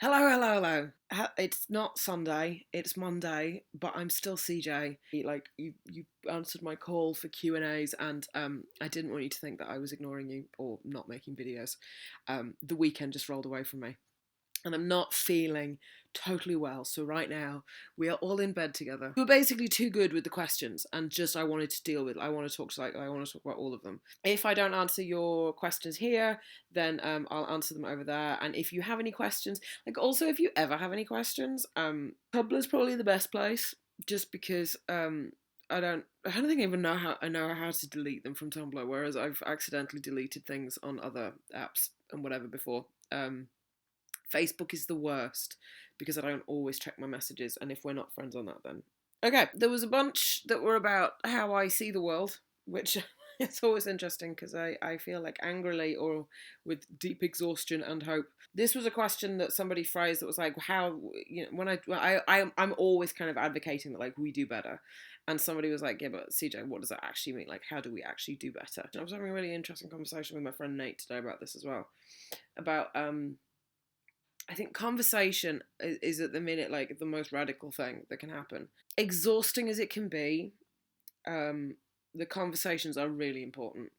Hello, hello, hello. It's not Sunday, it's Monday, but I'm still CJ. Like you answered my call for Q&As and I didn't want you to think that I was ignoring you or not making videos. The weekend just rolled away from me and I'm not feeling totally well. So right now we are all in bed together. We're basically too good with the questions, and just I wanted to deal with. I want to talk to I want to talk about all of them. If I don't answer your questions here, then I'll answer them over there. And if you have any questions, like also if you ever have any questions, Tumblr's probably the best place, just because I don't think I even know how to delete them from Tumblr, whereas I've accidentally deleted things on other apps and whatever before. Facebook is the worst because I don't always check my messages, and if we're not friends on that, then okay. There was a bunch that were about how I see the world, which it's always interesting because I feel like angrily or with deep exhaustion and hope. This was a question that somebody phrased that was like, how, when I'm always kind of advocating that like we do better, and somebody was like, yeah, but CJ, what does that actually mean? Like, how do we actually do better? And I was having a really interesting conversation with my friend Nate today about this as well, about I think conversation is at the minute like the most radical thing that can happen. Exhausting as it can be, the conversations are really important.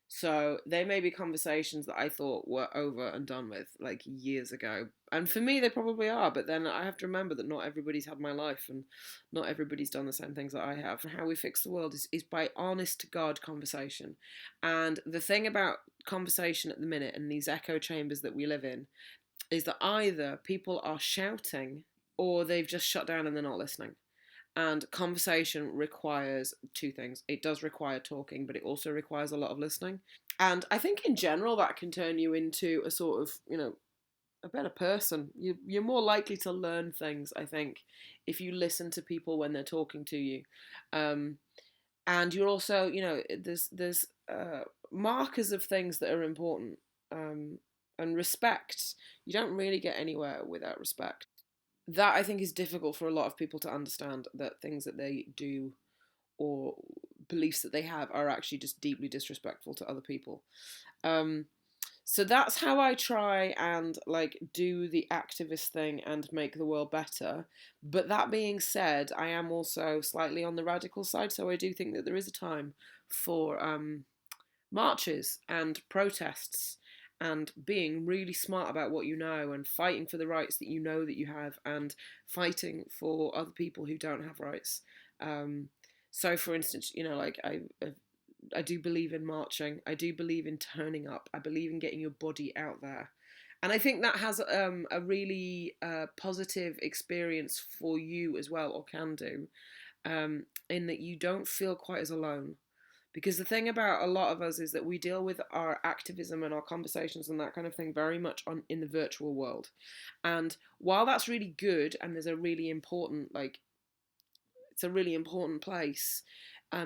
So they may be conversations that I thought were over and done with like years ago. And for me, they probably are. But then I have to remember that not everybody's had my life and not everybody's done the same things that I have. And how we fix the world is by honest to God conversation. And the thing about conversation at the minute and these echo chambers that we live in is that either people are shouting or they've just shut down and they're not listening. And conversation requires two things. It does require talking, but it also requires a lot of listening. And I think in general that can turn you into a sort of, a better person. You're more likely to learn things, I think, if you listen to people when they're talking to you. And you're also, there's markers of things that are important. And respect, you don't really get anywhere without respect. That I think is difficult for a lot of people to understand, that things that they do or beliefs that they have are actually just deeply disrespectful to other people. Um, so that's how I try and like do the activist thing and make the world better. But that being said, I am also slightly on the radical side, so I do think that there is a time for marches and protests and being really smart about what you know and fighting for the rights that you know that you have and fighting for other people who don't have rights. So, for instance, like I do believe in marching. I do believe in turning up. I believe in getting your body out there. And I think that has a really positive experience for you as well, or can do, in that you don't feel quite as alone. Because the thing about a lot of us is that we deal with our activism and our conversations and that kind of thing very much in the virtual world. And while that's really good and there's a really important, like, it's a really important place,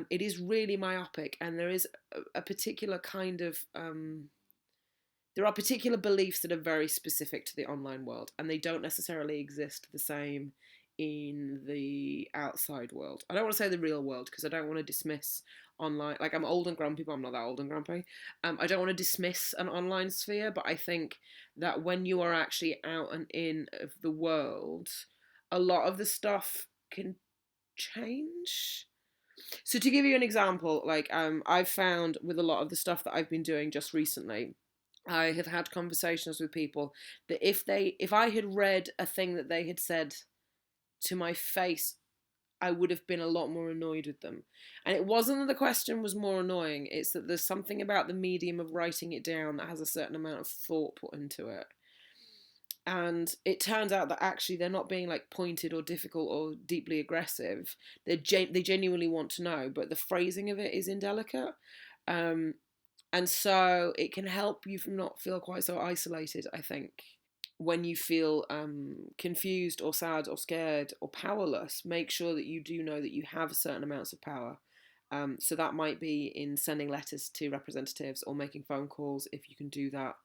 it is really myopic, and there is a particular kind of there are particular beliefs that are very specific to the online world, and they don't necessarily exist the same in the outside world. I don't want to say the real world because I don't want to dismiss online. Like, I'm old and grumpy, but I'm not that old and grumpy. I don't want to dismiss an online sphere, but I think that when you are actually out and in of the world, a lot of the stuff can change. So to give you an example, like I've found with a lot of the stuff that I've been doing just recently, I have had conversations with people that if I had read a thing that they had said to my face, I would have been a lot more annoyed with them. And it wasn't that the question was more annoying, it's that there's something about the medium of writing it down that has a certain amount of thought put into it. And it turns out that actually they're not being like pointed or difficult or deeply aggressive. They genuinely want to know, but the phrasing of it is indelicate. And so it can help you from not feel quite so isolated, I think. When you feel confused or sad or scared or powerless, make sure that you do know that you have certain amounts of power. So that might be in sending letters to representatives or making phone calls if you can do that.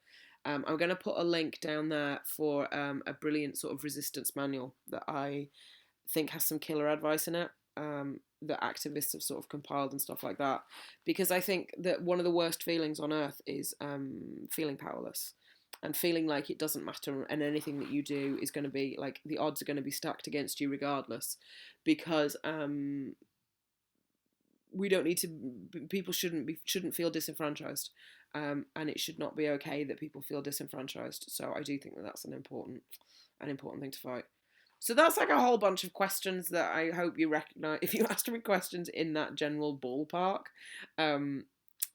I'm going to put a link down there for a brilliant sort of resistance manual that I think has some killer advice in it, that activists have sort of compiled and stuff like that. Because I think that one of the worst feelings on earth is feeling powerless. and feeling like it doesn't matter and anything that you do is going to be like the odds are going to be stacked against you regardless, because we don't need to. People shouldn't feel disenfranchised, and it should not be okay that people feel disenfranchised. So I do think that that's an important thing to fight. So that's like a whole bunch of questions that I hope you recognize. If you asked me questions in that general ballpark, um,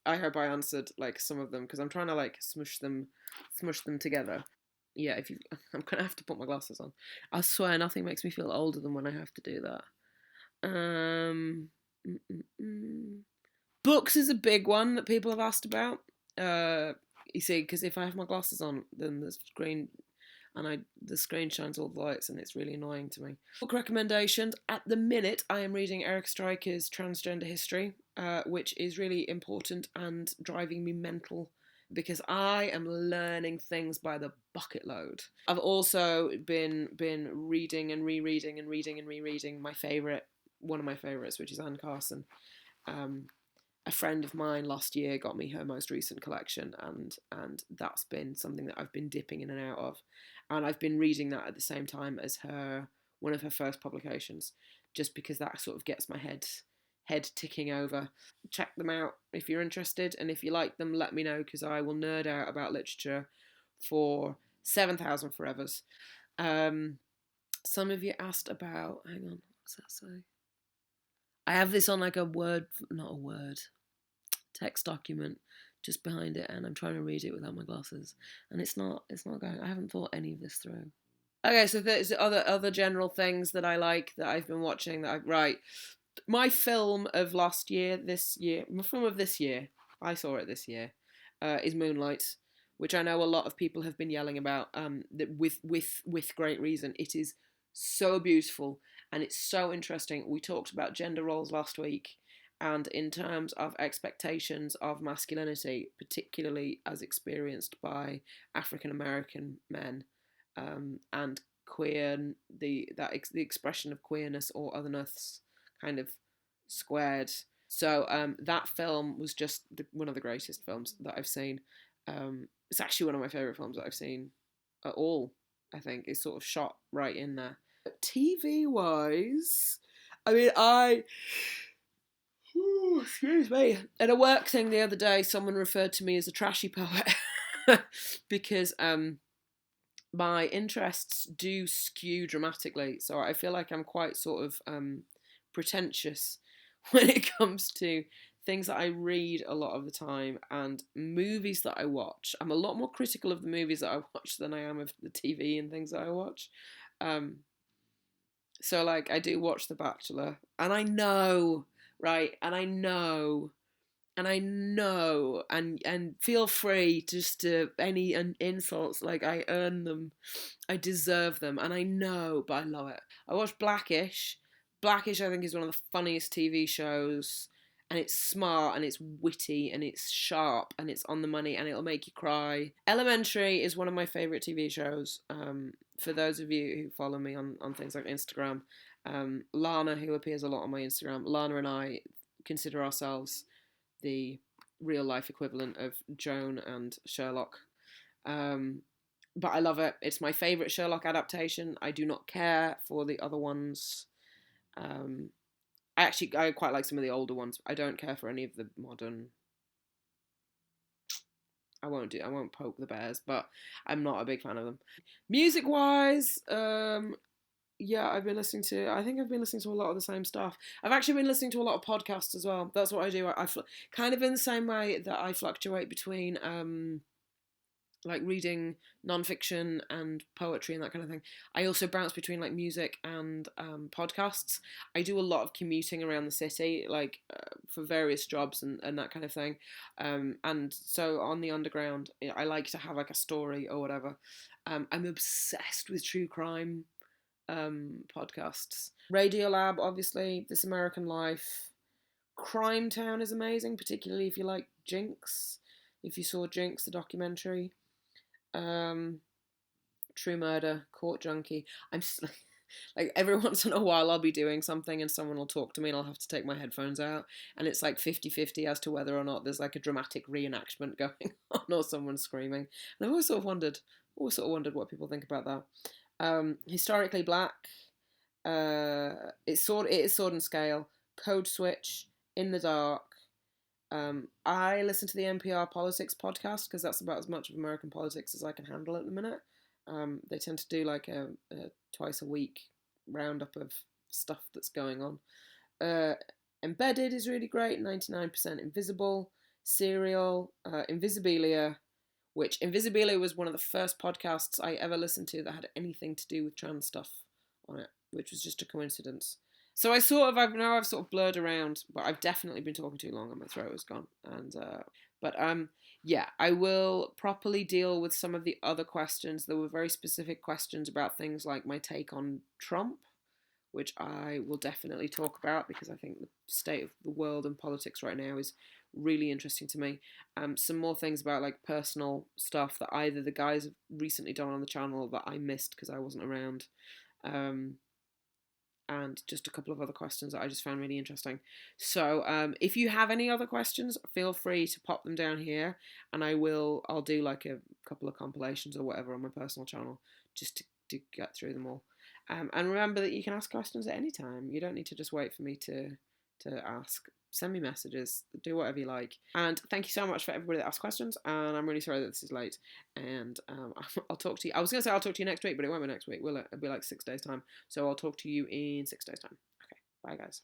I hope I answered like some of them because I'm trying to like smush them together. Yeah, if you, I'm gonna have to put my glasses on. I swear, nothing makes me feel older than when I have to do that. Um, mm, mm, mm. Books is a big one that people have asked about. Uh, you see, because if I have my glasses on, then the screen shines all the lights, and it's really annoying to me. Book recommendations. At the minute, I am reading Eric Stryker's Transgender History, which is really important and driving me mental because I am learning things by the bucket load. I've also been reading and rereading and reading and rereading one of my favorites, which is Anne Carson. Um, a friend of mine last year got me her most recent collection, and that's been something that I've been dipping in and out of, and I've been reading that at the same time as one of her first publications, just because that sort of gets my head ticking over. Check them out if you're interested, and if you like them, let me know because I will nerd out about literature for 7,000 forevers. Um, some of you asked about. Hang on, what's that say? I have this on like a word, not a word, text document just behind it, and I'm trying to read it without my glasses, and it's not going. I haven't thought any of this through. Okay, so there's other general things that I like that I've been watching that I right. My film of last year, this year, my film of this year, I saw it this year, is Moonlight, which I know a lot of people have been yelling about, that with great reason. It is so beautiful and it's so interesting. We talked about gender roles last week, and in terms of expectations of masculinity, particularly as experienced by African American men, and queer, the expression of queerness or otherness kind of squared. So that film was just one of the greatest films that I've seen. It's actually one of my favourite films that I've seen at all. I think it's sort of shot right in there. TV wise, I mean, excuse me. At a work thing the other day, someone referred to me as a trashy poet because my interests do skew dramatically. So I feel like I'm quite sort of pretentious when it comes to things that I read a lot of the time and movies that I watch. I'm a lot more critical of the movies that I watch than I am of the TV and things that I watch. Um, so like I do watch The Bachelor, and I know, right, and feel free just to any insults, like I earn them, I deserve them, and I know, but I love it. I watched Blackish I think is one of the funniest TV shows, and it's smart and it's witty and it's sharp and it's on the money and it'll make you cry. Elementary is one of my favourite TV shows. For those of you who follow me on things like Instagram, Lana, who appears a lot on my Instagram, Lana and I consider ourselves the real life equivalent of Joan and Sherlock. Um, but I love it. It's my favourite Sherlock adaptation. I do not care for the other ones. Um, I quite like some of the older ones. I don't care for any of the modern. I won't poke the bears, but I'm not a big fan of them. Music wise, yeah, I think I've been listening to a lot of the same stuff. I've actually been listening to a lot of podcasts as well. That's what I do. Kind of in the same way that I fluctuate between like reading nonfiction and poetry and that kind of thing. I also bounce between like music and podcasts. I do a lot of commuting around the city, like for various jobs and that kind of thing. And so on the underground, I like to have like a story or whatever. I'm obsessed with true crime podcasts. Radiolab, obviously, This American Life. Crime Town is amazing, particularly if you like Jinx. If you saw Jinx, the documentary. True Murder, Court Junkie. like every once in a while I'll be doing something and someone will talk to me and I'll have to take my headphones out, and it's like 50-50 as to whether or not there's like a dramatic reenactment going on or someone screaming. And I've always sort of wondered what people think about that. Historically Black, it is Sword and Scale, Code Switch, In the Dark. I listen to the NPR Politics podcast because that's about as much of American politics as I can handle at the minute. They tend to do like a twice a week roundup of stuff that's going on. Embedded is really great. 99% Invisible, Serial, Invisibilia, which Invisibilia was one of the first podcasts I ever listened to that had anything to do with trans stuff on it, which was just a coincidence. So I've sort of blurred around, but I've definitely been talking too long and my throat is gone. But yeah, I will properly deal with some of the other questions. There were very specific questions about things like my take on Trump, which I will definitely talk about because I think the state of the world and politics right now is really interesting to me. Some more things about like personal stuff that either the guys have recently done on the channel that I missed because I wasn't around. And just a couple of other questions that I just found really interesting. So if you have any other questions, feel free to pop them down here, and I'll do like a couple of compilations or whatever on my personal channel just to get through them all. And remember that you can ask questions at any time. You don't need to just wait for me to ask. Send me messages, do whatever you like. And thank you so much for everybody that asked questions. And I'm really sorry that this is late. And I'll talk to you. I was going to say I'll talk to you next week, but it won't be next week, will it? It'll be like 6 days' time. So I'll talk to you in 6 days' time. Okay, bye guys.